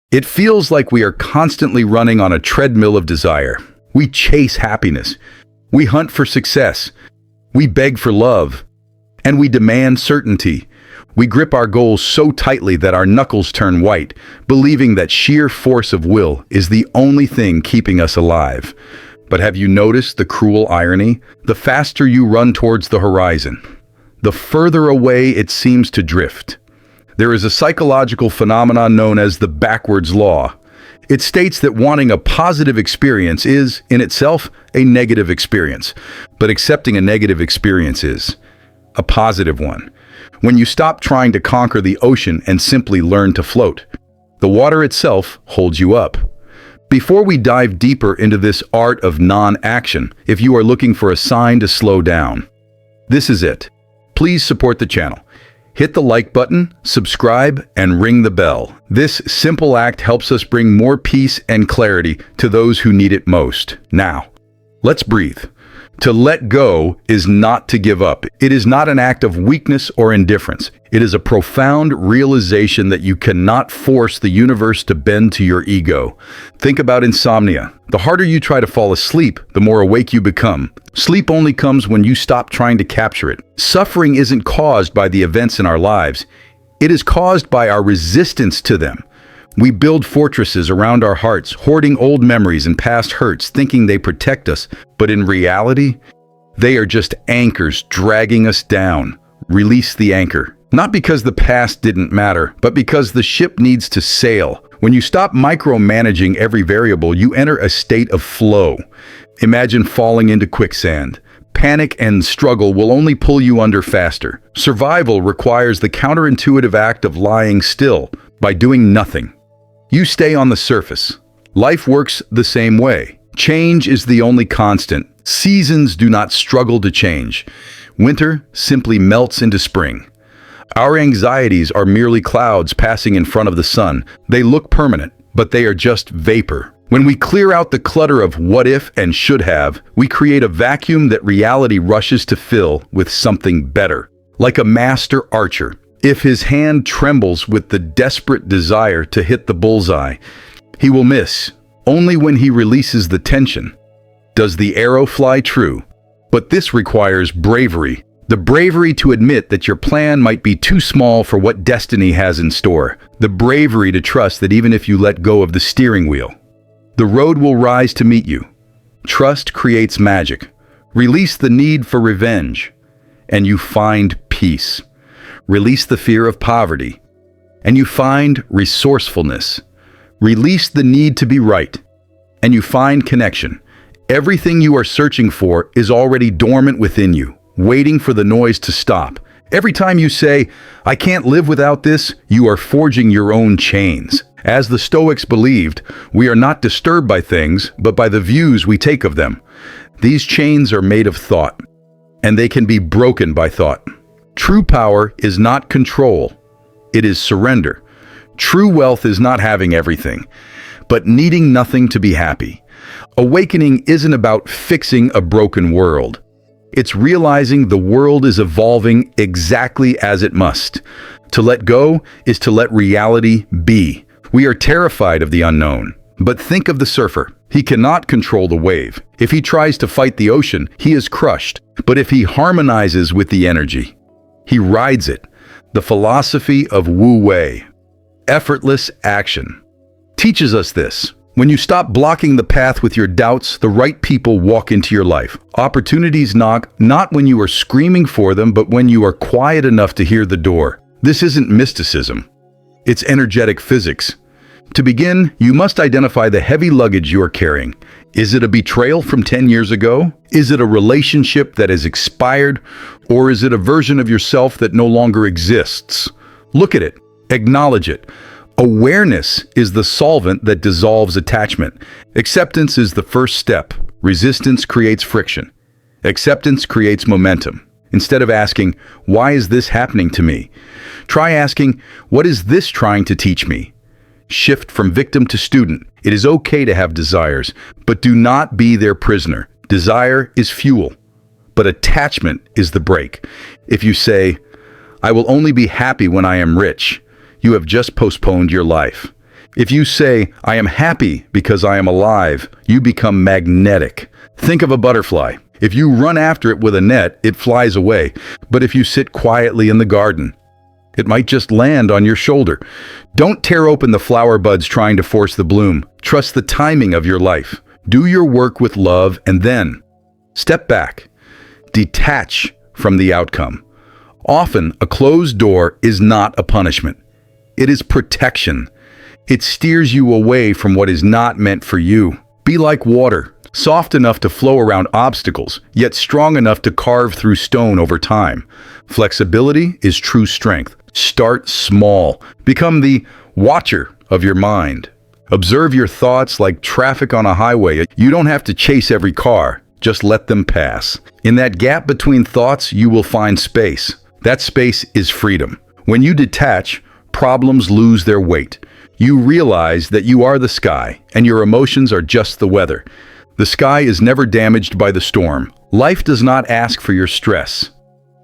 It feels like we are constantly running on a treadmill of desire. We chase happiness. We hunt for success. We beg for love. And we demand certainty. We grip our goals so tightly that our knuckles turn white, believing that sheer force of will is the only thing keeping us alive. But have you noticed the cruel irony? The faster you run towards the horizon, the further away it seems to drift. There is a psychological phenomenon known as the backwards law. It states that wanting a positive experience is, in itself, a negative experience, but accepting a negative experience is a positive one. When you stop trying to conquer the ocean and simply learn to float, the water itself holds you up. Before we dive deeper into this art of non-action, if you are looking for a sign to slow down, this is it. Please support the channel. Hit the like button, subscribe, and ring the bell. This simple act helps us bring more peace and clarity to those who need it most. Now, let's breathe. To let go is not to give up. It is not an act of weakness or indifference. It is a profound realization that you cannot force the universe to bend to your ego. Think about insomnia. The harder you try to fall asleep, the more awake you become. Sleep only comes when you stop trying to capture it. Suffering isn't caused by the events in our lives. It is caused by our resistance to them. We build fortresses around our hearts, hoarding old memories and past hurts, thinking they protect us. But in reality, they are just anchors dragging us down. Release the anchor. Not because the past didn't matter, but because the ship needs to sail. When you stop micromanaging every variable, you enter a state of flow. Imagine falling into quicksand. Panic and struggle will only pull you under faster. Survival requires the counterintuitive act of lying still by doing nothing. You stay on the surface. Life works the same way. Change is the only constant. Seasons do not struggle to change. Winter simply melts into spring. Our anxieties are merely clouds passing in front of the sun. They look permanent, but they are just vapor. When we clear out the clutter of what if and should have, we create a vacuum that reality rushes to fill with something better. Like a master archer, if his hand trembles with the desperate desire to hit the bullseye, he will miss. Only when he releases the tension does the arrow fly true. But this requires bravery. The bravery to admit that your plan might be too small for what destiny has in store. The bravery to trust that even if you let go of the steering wheel, the road will rise to meet you. Trust creates magic. Release the need for revenge, and you find peace. Release the fear of poverty, and you find resourcefulness. Release the need to be right, and you find connection. Everything you are searching for is already dormant within you, waiting for the noise to stop. Every time you say, "I can't live without this," you are forging your own chains. As the Stoics believed, we are not disturbed by things, but by the views we take of them. These chains are made of thought, and they can be broken by thought. True power is not control, it is surrender. True wealth is not having everything, but needing nothing to be happy. Awakening isn't about fixing a broken world. It's realizing the world is evolving exactly as it must. To let go is to let reality be. We are terrified of the unknown, but think of the surfer. He cannot control the wave. If he tries to fight the ocean, he is crushed. But if he harmonizes with the energy, he rides it. The philosophy of Wu Wei, effortless action, teaches us this. When you stop blocking the path with your doubts, the right people walk into your life. Opportunities knock, not when you are screaming for them, but when you are quiet enough to hear the door. This isn't mysticism. It's energetic physics. To begin, you must identify the heavy luggage you are carrying. Is it a betrayal from 10 years ago? Is it a relationship that has expired? Or is it a version of yourself that no longer exists? Look at it. Acknowledge it. Awareness is the solvent that dissolves attachment. Acceptance is the first step. Resistance creates friction. Acceptance creates momentum. Instead of asking, "Why is this happening to me?" try asking, "What is this trying to teach me?" Shift from victim to student. It is okay to have desires, but do not be their prisoner. Desire is fuel, but attachment is the brake. If you say, "I will only be happy when I am rich," you have just postponed your life. If you say, I am happy because I am alive, you become magnetic. Think of a butterfly. If you run after it with a net, it flies away. But if you sit quietly in the garden, it might just land on your shoulder. Don't tear open the flower buds trying to force the bloom. Trust the timing of your life. Do your work with love and then step back. Detach from the outcome. Often, a closed door is not a punishment. It is protection. It steers you away from what is not meant for you. Be like water, soft enough to flow around obstacles, yet strong enough to carve through stone over time. Flexibility is true strength. Start small. Become the watcher of your mind. Observe your thoughts like traffic on a highway. You don't have to chase every car. Just let them pass. In that gap between thoughts, you will find space. That space is freedom. When you detach, problems lose their weight. You realize that you are the sky, and your emotions are just the weather. The sky is never damaged by the storm. Life does not ask for your stress.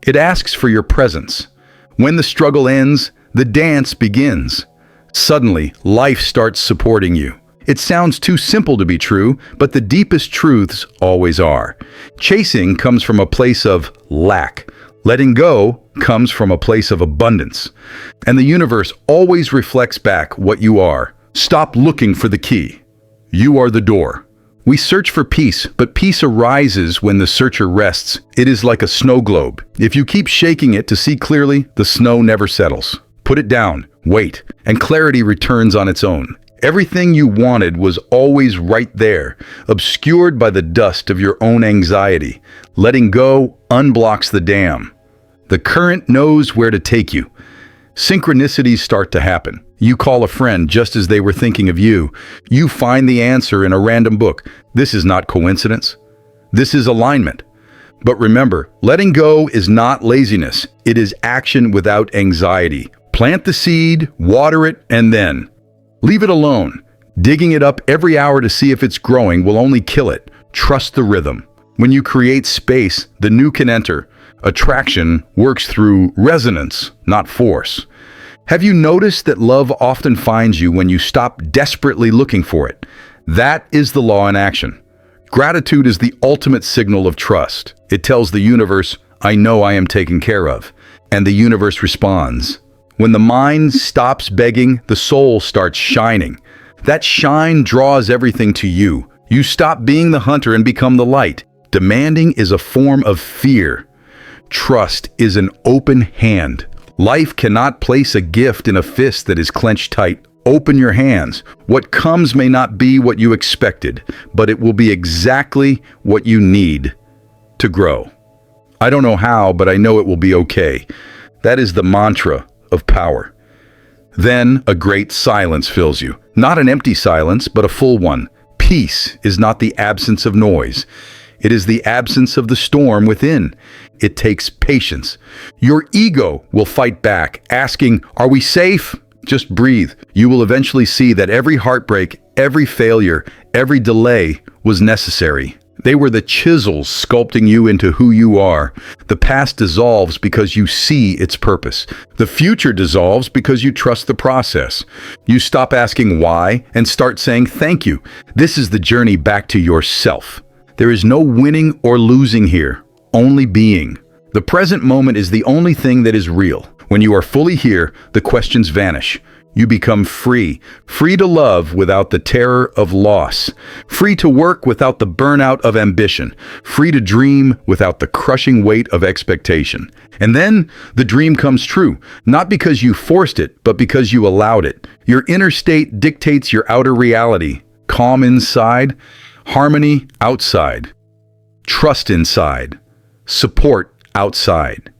It asks for your presence. When the struggle ends, the dance begins. Suddenly, life starts supporting you. It sounds too simple to be true, but the deepest truths always are. Chasing comes from a place of lack. Letting go comes from a place of abundance. And the universe always reflects back what you are. Stop looking for the key. You are the door. We search for peace, but peace arises when the searcher rests. It is like a snow globe. If you keep shaking it to see clearly, the snow never settles. Put it down, wait, and clarity returns on its own. Everything you wanted was always right there, obscured by the dust of your own anxiety. Letting go unblocks the dam. The current knows where to take you. Synchronicities start to happen. You call a friend just as they were thinking of you. You find the answer in a random book. This is not coincidence. This is alignment. But remember, letting go is not laziness. It is action without anxiety. Plant the seed, water it, and then leave it alone. Digging it up every hour to see if it's growing will only kill it. Trust the rhythm. When you create space, the new can enter. Attraction works through resonance, not force. Have you noticed that love often finds you when you stop desperately looking for it? That is the law in action. Gratitude is the ultimate signal of trust. It tells the universe, I know I am taken care of. And the universe responds. When the mind stops begging, the soul starts shining. That shine draws everything to you. You stop being the hunter and become the light. Demanding is a form of fear. Trust is an open hand. Life cannot place a gift in a fist that is clenched tight. Open your hands. What comes may not be what you expected, but it will be exactly what you need to grow. I don't know how, but I know it will be okay. That is the mantra of power. Then a great silence fills you. Not an empty silence, but a full one. Peace is not the absence of noise. It is the absence of the storm within. It takes patience. Your ego will fight back, asking, are we safe? Just breathe. You will eventually see that every heartbreak, every failure, every delay was necessary. They were the chisels sculpting you into who you are. The past dissolves because you see its purpose. The future dissolves because you trust the process. You stop asking why and start saying thank you. This is the journey back to yourself. There is no winning or losing here, only being. The present moment is the only thing that is real. When you are fully here, the questions vanish. You become free. Free to love without the terror of loss. Free to work without the burnout of ambition. Free to dream without the crushing weight of expectation. And then the dream comes true, not because you forced it, but because you allowed it. Your inner state dictates your outer reality. Calm inside, harmony outside. Trust inside. Support outside.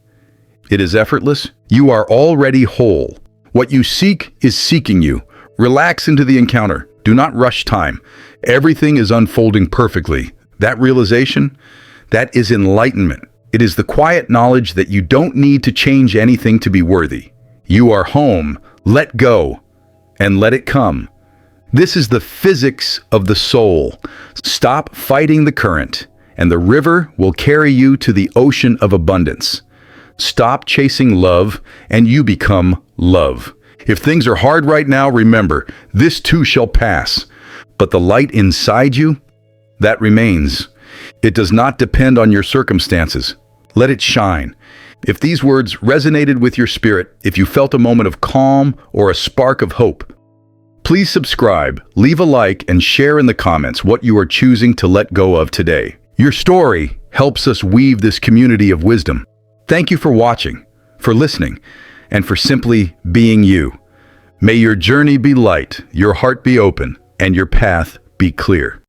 It is effortless. You are already whole. What you seek is seeking you. Relax into the encounter. Do not rush time. Everything is unfolding perfectly. That realization, that is enlightenment. It is the quiet knowledge that you don't need to change anything to be worthy. You are home. Let go and let it come. This is the physics of the soul. Stop fighting the current, and the river will carry you to the ocean of abundance. Stop chasing love, and you become love. If things are hard right now, remember, this too shall pass. But the light inside you, that remains. It does not depend on your circumstances. Let it shine. If these words resonated with your spirit, if you felt a moment of calm or a spark of hope, please subscribe, leave a like, and share in the comments what you are choosing to let go of today. Your story helps us weave this community of wisdom. Thank you for watching, for listening, and for simply being you. May your journey be light, your heart be open, and your path be clear.